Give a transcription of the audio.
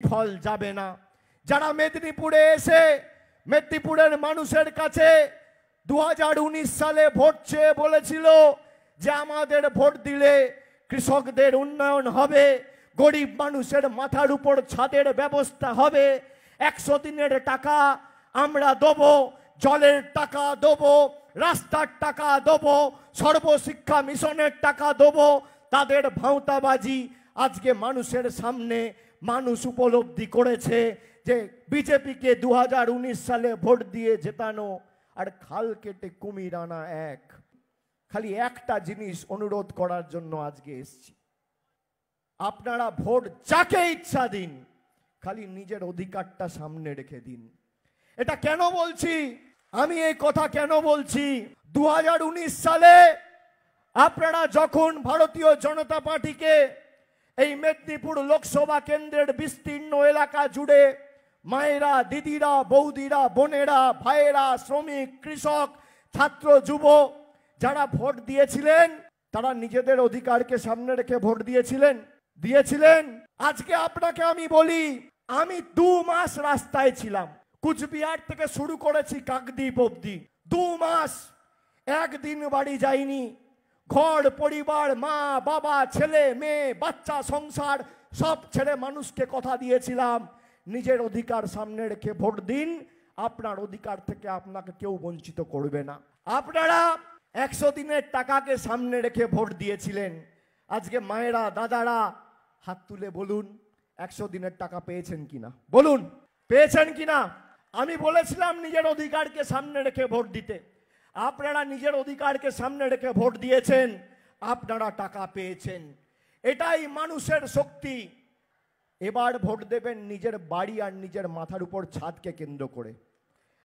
ফল যাবে না। যারা মেদিনীপুরে এসে মেদিনীপুরের মানুষের কাছে 2019 সালে ভোট চেয়ে বলেছিল যে আমাদের ভোট দিলে কৃষকদের উন্নয়ন হবে, গরিব মানুষের মাথার উপর ছাদের ব্যবস্থা হবে, 100 দিনের টাকা আমরা দেবো, জলের টাকা দেবো, রাস্তার টাকা দেবো, সর্বশিক্ষা মিশনের টাকা দেবো, তাদের ভাঁওতাবাজি আজকে মানুষের সামনে মানুষ উপলব্ধি করেছে যে বিজেপিকে 2019 সালে ভোট দিয়ে জেতানো আর খাল কেটে কুমির আনা এক। খালি একটা জিনিস অনুরোধ করার জন্য আজকে এসেছি, আপনারা ভোট যাকে ইচ্ছা দিন, খালি নিজের অধিকারটা সামনে রেখে দিন। এটা কেন বলছি, আমি এই কথা কেন বলছি, 2019 সালে আপনারা যখন ভারতীয় জনতা পার্টিকে এই মেদিনীপুর লোকসভা কেন্দ্রের বিস্তীর্ণ এলাকা জুড়ে মায়েরা, দিদিরা, বৌদিরা, বোনেরা, ভাইয়েরা, শ্রমিক, কৃষক, ছাত্র, যুব যারা ভোট দিয়েছিলেন, তারা নিজেদের অধিকারকে সামনে রেখে ভোট দিয়েছিলেন। আজকে আপনাকে আমি বলি, আমি 2 মাস রাস্তায় ছিলাম, কুচবিহার থেকে শুরু করেছি কাকদ্বীপ অবধি, 2 মাস একদিন বাড়ি যাইনি। ঘর পরিবার, মা বাবা, ছেলে মেয়ে, বাচ্চা, সংসার সব ছেড়ে মানুষকে কথা দিয়েছিলাম নিজের অধিকার সামনে রেখে ভোট দিন, আপনার অধিকার থেকে আপনাকে কেউ বঞ্চিত করবে না। আপনারা 100 দিনের টাকাকে সামনে রেখে ভোট দিয়েছিলেন। আজকে মায়েরা, দাদারা হাত তুলে বলুন 100 দিনের টাকা পেয়েছেন কিনা, বলুন পেয়েছেন কিনা। আমি বলেছিলাম নিজের অধিকারকে সামনে রেখে ভোট দিতে, আপনারা নিজের অধিকারকে সামনে রেখে ভোট দিয়েছেন, আপনারা টাকা পেয়েছেন। এটাই মানুষের শক্তি। এবার ভোট দেবেন নিজের বাড়ি আর নিজের মাথার উপর ছাদকে কেন্দ্র করে।